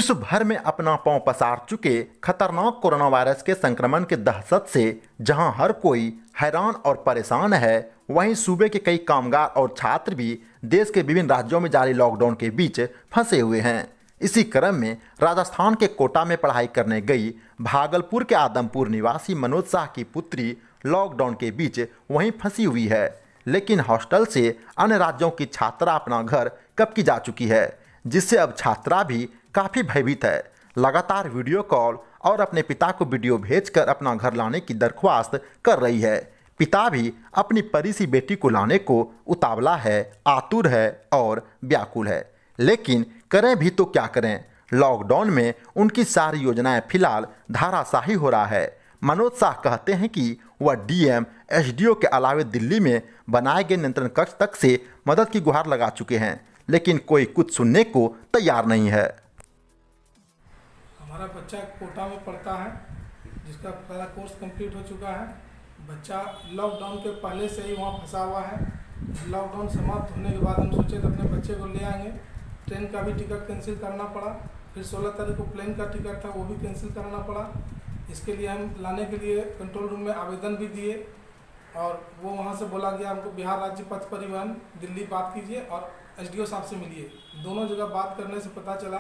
विश्व भर में अपना पांव पसार चुके खतरनाक कोरोना वायरस के संक्रमण के दहशत से जहां हर कोई हैरान और परेशान है, वहीं सूबे के कई कामगार और छात्र भी देश के विभिन्न राज्यों में जारी लॉकडाउन के बीच फंसे हुए हैं। इसी क्रम में राजस्थान के कोटा में पढ़ाई करने गई भागलपुर के आदमपुर निवासी मनोज शाह की पुत्री लॉकडाउन के बीच वहीं फंसी हुई है। लेकिन हॉस्टल से अन्य राज्यों की छात्रा अपना घर कब की जा चुकी है, जिससे अब छात्रा भी काफ़ी भयभीत है। लगातार वीडियो कॉल और अपने पिता को वीडियो भेजकर अपना घर लाने की दरख्वास्त कर रही है। पिता भी अपनी परी सी बेटी को लाने को उतावला है, आतुर है और व्याकुल है। लेकिन करें भी तो क्या करें, लॉकडाउन में उनकी सारी योजनाएं फिलहाल धाराशाही हो रहा है। मनोज शाह कहते हैं कि वह डीएम, एसडीओ के अलावे दिल्ली में बनाए गए नियंत्रण कक्ष तक से मदद की गुहार लगा चुके हैं, लेकिन कोई कुछ सुनने को तैयार नहीं है। हमारा बच्चा कोटा में पढ़ता है, जिसका पहला कोर्स कंप्लीट हो चुका है। बच्चा लॉकडाउन के पहले से ही वहाँ फंसा हुआ है। लॉकडाउन समाप्त होने के बाद हम सोचे तो अपने बच्चे को ले आएंगे। ट्रेन का भी टिकट कैंसिल करना पड़ा, फिर 16 तारीख को प्लेन का टिकट था, वो भी कैंसिल करना पड़ा। इसके लिए हम लाने के लिए कंट्रोल रूम में आवेदन भी दिए और वो वहाँ से बोला गया हमको बिहार राज्य पथ परिवहन दिल्ली बात कीजिए और एसडीओ साहब से मिलिए। दोनों जगह बात करने से पता चला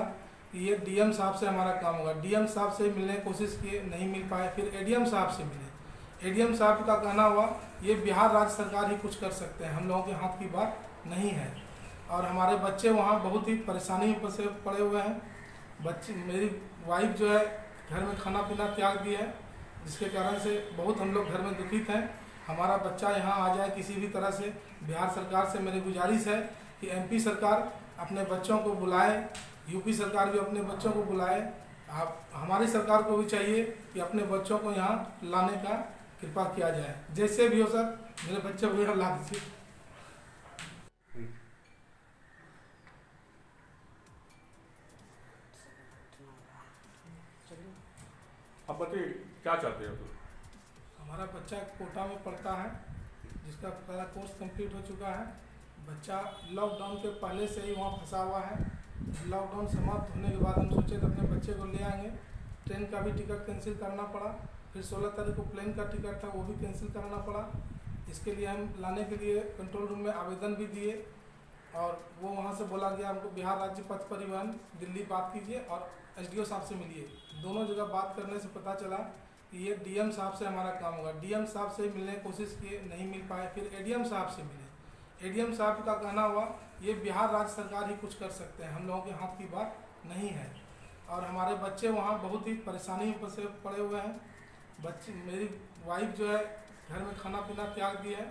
कि ये डीएम साहब से हमारा काम होगा। डीएम साहब से मिलने की कोशिश किए, नहीं मिल पाए। फिर एडीएम साहब से मिले। एडीएम साहब का कहना हुआ ये बिहार राज्य सरकार ही कुछ कर सकते हैं, हम लोगों के हाथ की बात नहीं है। और हमारे बच्चे वहाँ बहुत ही परेशानी से पड़े हुए हैं। बच्चे, मेरी वाइफ जो है घर में खाना पीना त्याग दी है, जिसके कारण से बहुत हम लोग घर में दुखित हैं। हमारा बच्चा यहाँ आ जाए किसी भी तरह से। बिहार सरकार से मेरी गुजारिश है कि एमपी सरकार अपने बच्चों को बुलाए, यूपी सरकार भी अपने बच्चों को बुलाए। आप हमारी सरकार को भी चाहिए कि अपने बच्चों को यहाँ लाने का कृपा किया जाए। जैसे भी हो सर, मेरे बच्चे को यहाँ ला दीजिए। अब बताइए क्या चाहते हैं? हमारा बच्चा कोटा में पढ़ता है, जिसका पहला कोर्स कंप्लीट हो चुका है। बच्चा लॉकडाउन के पहले से ही वहाँ फंसा हुआ है। लॉकडाउन समाप्त होने के बाद हम सोचे तो अपने बच्चे को ले आएंगे। ट्रेन का भी टिकट कैंसिल करना पड़ा, फिर 16 तारीख को प्लेन का टिकट था, वो भी कैंसिल करना पड़ा। इसके लिए हम लाने के लिए कंट्रोल रूम में आवेदन भी दिए और वो वहाँ से बोला गया हमको बिहार राज्य पथ परिवहन दिल्ली बात कीजिए और एसडीओ साहब से मिलिए। दोनों जगह बात करने से पता चला कि ये डीएम साहब से हमारा काम होगा। डीएम साहब से मिलने की कोशिश किए, नहीं मिल पाए। फिर एडीएम साहब से मिले। एडीएम साहब का कहना हुआ ये बिहार राज्य सरकार ही कुछ कर सकते हैं, हम लोगों के हाथ की बात नहीं है। और हमारे बच्चे वहाँ बहुत ही परेशानी से पड़े हुए हैं। बच्चे, मेरी वाइफ जो है घर में खाना पीना त्याग दी है,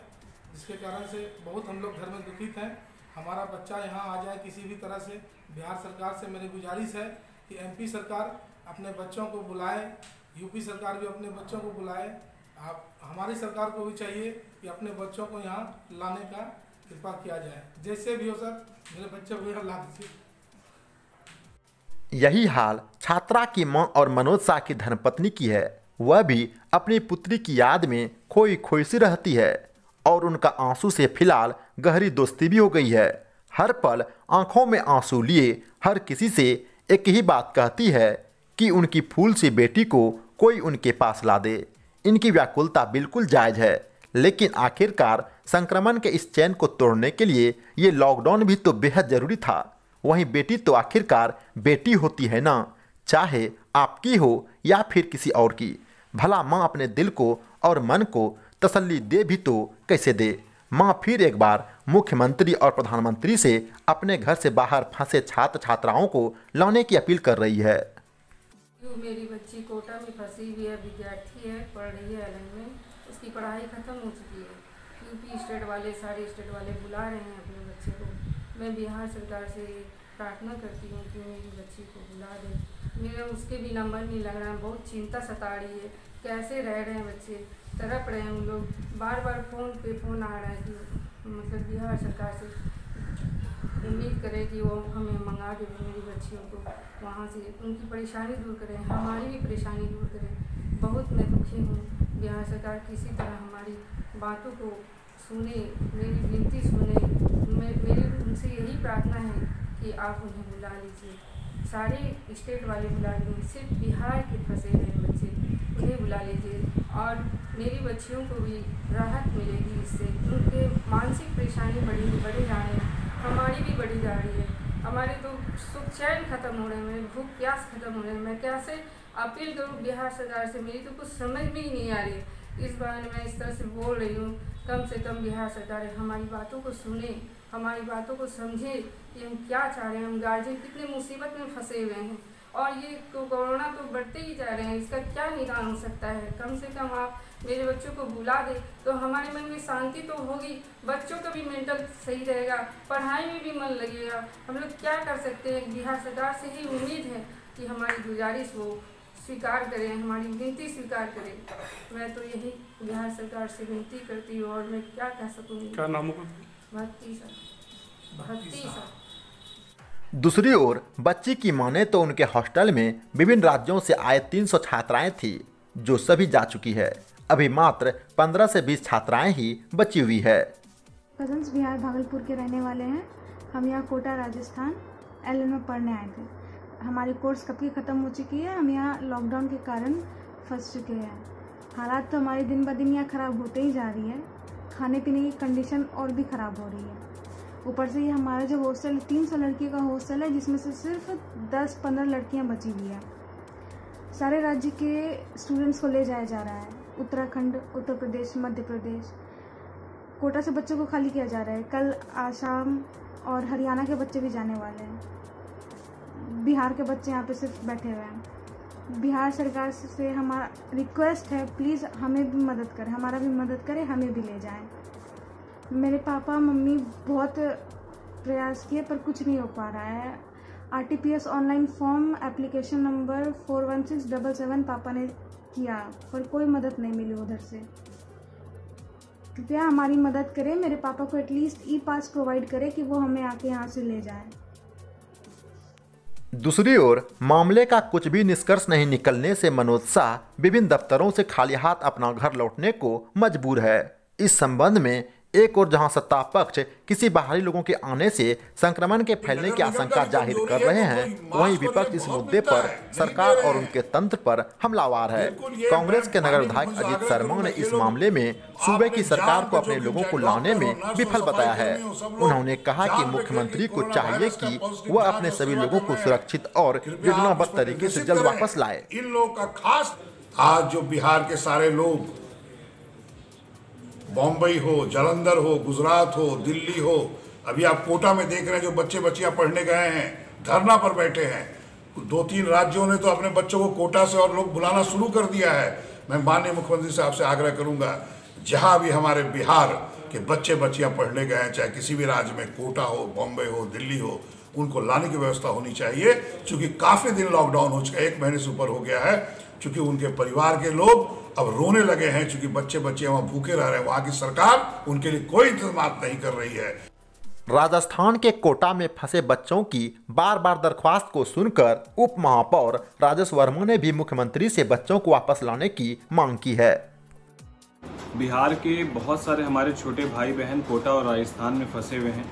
जिसके कारण से बहुत हम लोग घर में दुखित हैं। हमारा बच्चा यहाँ आ जाए किसी भी तरह से। बिहार सरकार से मेरी गुजारिश है कि एमपी सरकार अपने बच्चों को बुलाए, यूपी सरकार भी अपने बच्चों को बुलाए। आप हमारी सरकार को भी चाहिए कि अपने बच्चों को यहाँ लाने का कृपा किया जाए। जैसे भी हो सर, मेरे बच्चे को यहाँ ला दीजिए। यही हाल छात्रा की मां और मनोज शाह की धर्मपत्नी की है। वह भी अपनी पुत्री की याद में खोई खोई सी रहती है और उनका आंसू से फिलहाल गहरी दोस्ती भी हो गई है। हर पल आंखों में आंसू लिए हर किसी से एक ही बात कहती है कि उनकी फूल सी बेटी को कोई उनके पास ला दे। इनकी व्याकुलता बिल्कुल जायज़ है, लेकिन आखिरकार संक्रमण के इस चैन को तोड़ने के लिए ये लॉकडाउन भी तो बेहद ज़रूरी था। वहीं बेटी तो आखिरकार बेटी होती है ना, चाहे आपकी हो या फिर किसी और की। भला माँ अपने दिल को और मन को तसल्ली दे भी तो कैसे दे। माँ फिर एक बार मुख्यमंत्री और प्रधानमंत्री से अपने घर से बाहर फंसे छात्र छात्राओं को लाने की अपील कर रही है। मेरी बच्ची कोटा में फंसी हुई है, विद्यार्थी है, पढ़ रही है एलन में। उसकी पढ़ाई ख़त्म हो चुकी है। यूपी स्टेट वाले, सारे स्टेट वाले बुला रहे हैं अपने बच्चे को। मैं बिहार सरकार से प्रार्थना करती हूँ कि मेरी बच्ची को बुला दे। मेरा उसके बिना मन नहीं लग रहा है, बहुत चिंता सता रही है। कैसे रह रहे हैं बच्चे, तड़प रहे हैं उन लोग। बार बार फ़ोन पे फ़ोन आ रहा है कि मतलब बिहार सरकार से उम्मीद करें कि वो हमें मंगा दे, मेरी बच्चियों को वहाँ से उनकी परेशानी दूर करें, हमारी भी परेशानी दूर करें। बहुत मैं दुखी हूँ। बिहार सरकार किसी तरह हमारी बातों को सुने, मेरी विनती सुने। मेरी उनसे यही प्रार्थना है कि आप उन्हें बुला लीजिए। सारे स्टेट वाले बुला लीजिए, सिर्फ बिहार के फंसे हुए बच्चे उन्हें बुला लीजिए और मेरी बच्चियों को भी राहत मिलेगी इससे। उनके मानसिक परेशानी बढ़े जा रहे हैं, हमारी भी बढ़ी जा रही है। हमारे तो सुख चैन खत्म हो रहे हैं, भूख प्यास खत्म हो रहे हैं। मैं कैसे अपील करूँ बिहार सरकार से, मेरी तो कुछ समझ में ही नहीं आ रही। इस बारे में मैं इस तरह से बोल रही हूँ, कम से कम बिहार सरकार हमारी बातों को सुने, हमारी बातों को समझे कि हम क्या चाह रहे हैं। हम गार्जियन कितने मुसीबत में फंसे हुए हैं और ये कोरोना तो बढ़ते ही जा रहे हैं, इसका क्या निदान हो सकता है। कम से कम आप मेरे बच्चों को बुला दें तो हमारे मन में शांति तो होगी, बच्चों का भी मेंटल सही रहेगा, पढ़ाई में भी मन लगेगा। हम लोग क्या कर सकते हैं, बिहार सरकार से ही उम्मीद है कि हमारी गुजारिश वो स्वीकार करें, हमारी विनती स्वीकार करें। मैं तो यही बिहार सरकार से विनती करती हूँ और मैं क्या कह सकूँगी। क्या नाम होगा? भक्ति सर। दूसरी ओर बच्ची की माने तो उनके हॉस्टल में विभिन्न राज्यों से आए 300 छात्राएं थी जो सभी जा चुकी है। अभी मात्र 15 से 20 छात्राएं ही बची हुई है। कजन्स बिहार भागलपुर के रहने वाले हैं। हम यहाँ कोटा राजस्थान LL में पढ़ने आए थे। हमारी कोर्स कब की ख़त्म हो चुकी है। हम यहाँ लॉकडाउन के कारण फंस चुके हैं। हालात तो हमारे दिन ब दिन यहाँ ख़राब होते ही जा रही है। खाने पीने की कंडीशन और भी ख़राब हो रही है। ऊपर से ये हमारा जो हॉस्टल 300 लड़कियों का हॉस्टल है, जिसमें से सिर्फ 10-15 लड़कियाँ बची हुई हैं। सारे राज्य के स्टूडेंट्स को ले जाया जा रहा है। उत्तराखंड, उत्तर प्रदेश, मध्य प्रदेश, कोटा से बच्चों को खाली किया जा रहा है। कल आसाम और हरियाणा के बच्चे भी जाने वाले हैं। बिहार के बच्चे यहाँ पे सिर्फ बैठे हुए हैं। बिहार सरकार से हमारा रिक्वेस्ट है, प्लीज़ हमें भी मदद करें, हमारा भी मदद करें, हमें भी ले जाएं। मेरे पापा मम्मी बहुत प्रयास किए पर कुछ नहीं हो पा रहा है। RTPS online form application number 41677 पापा ने किया पर कोई मदद नहीं मिली उधर से। कृपया हमारी मदद करें, मेरे पापा को एटलीस्ट ई-पास प्रोवाइड करें कि वो हमें आके यहाँ से ले जाएं। दूसरी ओर मामले का कुछ भी निष्कर्ष नहीं निकलने से मनोज शाह विभिन्न दफ्तरों से खाली हाथ अपना घर लौटने को मजबूर है। इस संबंध में एक और जहां सत्ता पक्ष किसी बाहरी लोगों के आने से संक्रमण के फैलने की आशंका जाहिर कर रहे हैं, वहीं विपक्ष इस मुद्दे पर सरकार और उनके तंत्र पर हमलावर है। कांग्रेस के नगर विधायक अजीत शर्मा ने इस मामले में सूबे की सरकार को अपने लोगों को लाने में विफल बताया है। उन्होंने कहा कि मुख्यमंत्री को चाहिए कि वह अपने सभी लोगों को सुरक्षित और योजनाबद्ध तरीके से जल्द वापस लाए। इन लोगों का खास आज जो बिहार के सारे लोग, बॉम्बई हो, जालंधर हो, गुजरात हो, दिल्ली हो, अभी आप कोटा में देख रहे हैं जो बच्चे बच्चियां पढ़ने गए हैं, धरना पर बैठे हैं। 2-3 राज्यों ने तो अपने बच्चों को कोटा से और लोग बुलाना शुरू कर दिया है। मैं माननीय मुख्यमंत्री साहब से आग्रह करूंगा, जहां भी हमारे बिहार के बच्चे बच्चियां पढ़ने गए हैं, चाहे किसी भी राज्य में, कोटा हो, बॉम्बे हो, दिल्ली हो, उनको लाने की व्यवस्था होनी चाहिए। चूंकि काफी दिन लॉकडाउन हो चुका है, 1 महीने से ऊपर हो गया है। चूंकि उनके परिवार के लोग अब रोने लगे हैं, चूंकि बच्चे बच्चे वहां भूखे रह रहे हैं। वहां की सरकार उनके लिए कोई इंतजाम नहीं कर रही है। राजस्थान के कोटा में फंसे बच्चों की बार बार दरख्वास्त को सुनकर उप महापौर राजेश वर्मा ने भी मुख्यमंत्री से बच्चों को वापस लाने की मांग की है। बिहार के बहुत सारे हमारे छोटे भाई बहन कोटा और राजस्थान में फंसे हुए हैं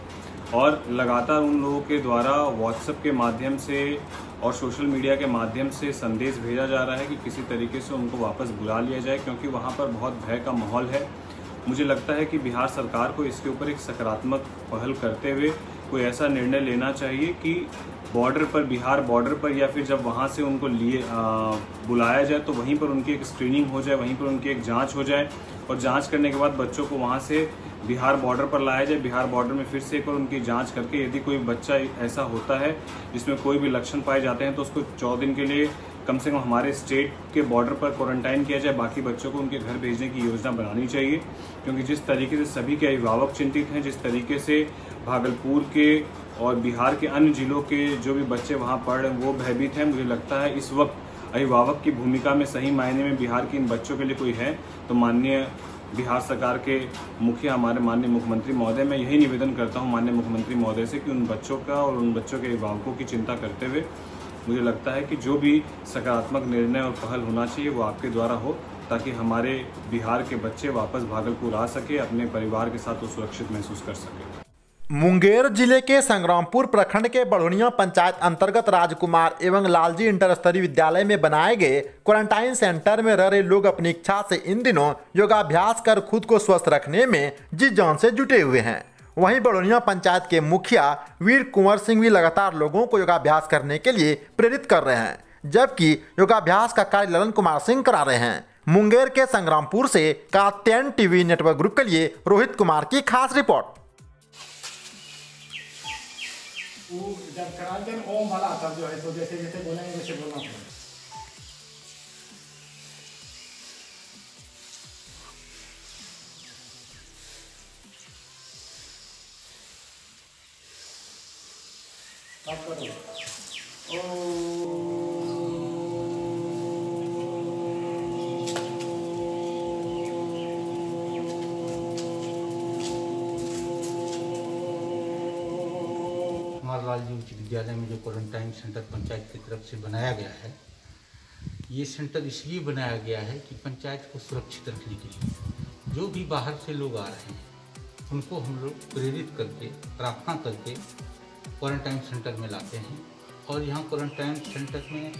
और लगातार उन लोगों के द्वारा व्हाट्सएप के माध्यम से और सोशल मीडिया के माध्यम से संदेश भेजा जा रहा है कि किसी तरीके से उनको वापस बुला लिया जाए, क्योंकि वहाँ पर बहुत भय का माहौल है। मुझे लगता है कि बिहार सरकार को इसके ऊपर एक सकारात्मक पहल करते हुए कोई ऐसा निर्णय लेना चाहिए कि बॉर्डर पर, बिहार बॉर्डर पर, या फिर जब वहाँ से उनको बुलाया जाए तो वहीं पर उनकी एक स्क्रीनिंग हो जाए, वहीं पर उनकी एक जाँच हो जाए और जाँच करने के बाद बच्चों को वहाँ से बिहार बॉर्डर पर लाया जाए। बिहार बॉर्डर में फिर से एक बार उनकी जांच करके यदि कोई बच्चा ऐसा होता है जिसमें कोई भी लक्षण पाए जाते हैं तो उसको 14 दिन के लिए कम से कम हमारे स्टेट के बॉर्डर पर क्वारंटाइन किया जाए। बाकी बच्चों को उनके घर भेजने की योजना बनानी चाहिए, क्योंकि जिस तरीके से सभी के अभिभावक चिंतित हैं, जिस तरीके से भागलपुर के और बिहार के अन्य जिलों के जो भी बच्चे वहाँ पढ़ रहे हैं वो भयभीत हैं। मुझे लगता है इस वक्त अभिभावक की भूमिका में सही मायने में बिहार के इन बच्चों के लिए कोई है तो माननीय बिहार सरकार के मुखिया हमारे माननीय मुख्यमंत्री महोदय, मैं यही निवेदन करता हूं माननीय मुख्यमंत्री महोदय से कि उन बच्चों का और उन बच्चों के अभिभावकों की चिंता करते हुए मुझे लगता है कि जो भी सकारात्मक निर्णय और पहल होना चाहिए वो आपके द्वारा हो, ताकि हमारे बिहार के बच्चे वापस भागलपुर आ सके, अपने परिवार के साथ वो सुरक्षित महसूस कर सके। मुंगेर जिले के संग्रामपुर प्रखंड के बढ़ोनिया पंचायत अंतर्गत राजकुमार एवं लालजी इंटर स्तरीय विद्यालय में बनाए गए क्वारंटाइन सेंटर में रह रहे लोग अपनी इच्छा से इन दिनों योगाभ्यास कर खुद को स्वस्थ रखने में जी जान से जुटे हुए हैं। वहीं बढ़ोनिया पंचायत के मुखिया वीर कुंवर सिंह भी लगातार लोगों को योगाभ्यास करने के लिए प्रेरित कर रहे हैं, जबकि योगाभ्यास का कार्य ललन कुमार सिंह करा रहे हैं। मुंगेर के संग्रामपुर से कात्यायन टीवी नेटवर्क ग्रुप के लिए रोहित कुमार की खास रिपोर्ट। जब कराते ओम वाला तब जो है तो जैसे जैसे बोलेंगे वैसे बोलना पड़ेगा। तब करो लालजी उच्च विद्यालय में जो क्वारंटाइन सेंटर पंचायत की तरफ से बनाया गया है, ये सेंटर इसलिए बनाया गया है कि पंचायत को सुरक्षित रखने के लिए जो भी बाहर से लोग आ रहे हैं उनको हम लोग प्रेरित करके प्रार्थना करके क्वारंटाइन सेंटर में लाते हैं। और यहाँ क्वारंटाइन सेंटर में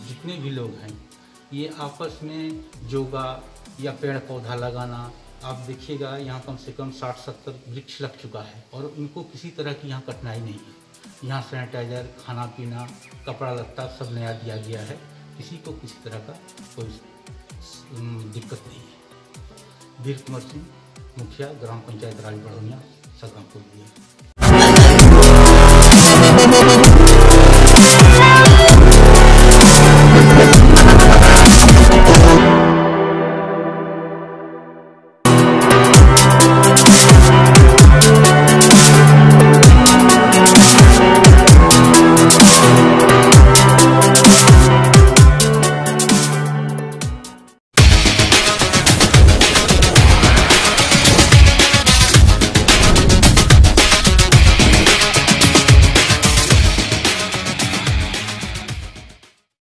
जितने भी लोग हैं ये आपस में योगा या पेड़ पौधा लगाना, आप देखिएगा यहाँ कम से कम 60-70 वृक्ष लग चुका है और इनको किसी तरह की यहाँ कठिनाई नहीं है। यहाँ सैनिटाइजर, खाना पीना, कपड़ा लत्ता सब नया दिया गया है, किसी को किसी तरह का कोई दिक्कत नहीं है। वीर कुंवर सिंह, मुखिया, ग्राम पंचायत राज बढ़ोनिया, संग्रामपुर।